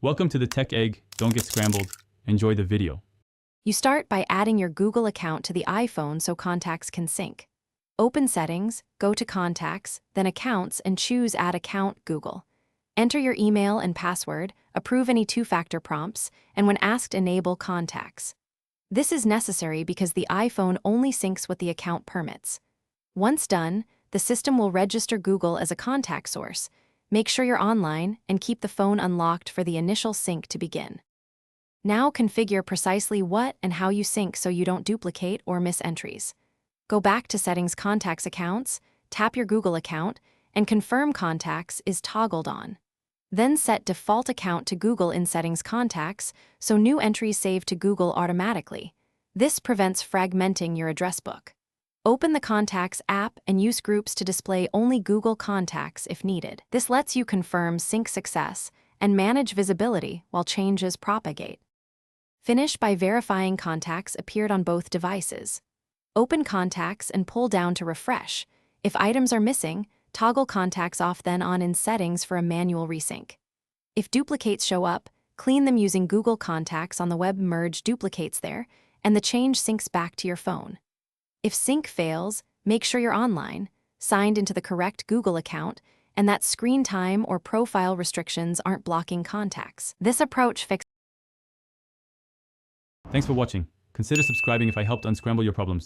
Welcome to the Tech Egg. Don't get scrambled. Enjoy the video. You start by adding your Google account to the iPhone so contacts can sync. Open Settings, go to Contacts, then Accounts, and choose Add Account Google. Enter your email and password, approve any two-factor prompts, and when asked, enable Contacts. This is necessary because the iPhone only syncs what the account permits. Once done, the system will register Google as a contact source. Make sure you're online and keep the phone unlocked for the initial sync to begin. Now configure precisely what and how you sync so you don't duplicate or miss entries. Go back to Settings, Contacts, Accounts, tap your Google account, and confirm Contacts is toggled on. Then set Default Account to Google in Settings, Contacts so new entries save to Google automatically. This prevents fragmenting your address book. Open the Contacts app and use Groups to display only Google contacts if needed. This lets you confirm sync success and manage visibility while changes propagate. Finish by verifying contacts appeared on both devices. Open Contacts and pull down to refresh. If items are missing, toggle Contacts off then on in Settings for a manual resync. If duplicates show up, clean them using Google Contacts on the web, merge duplicates there, and the change syncs back to your phone. If sync fails, make sure you're online, signed into the correct Google account, and that screen time or profile restrictions aren't blocking contacts. This approach fixes. Thanks for watching. Consider subscribing if I helped unscramble your problems.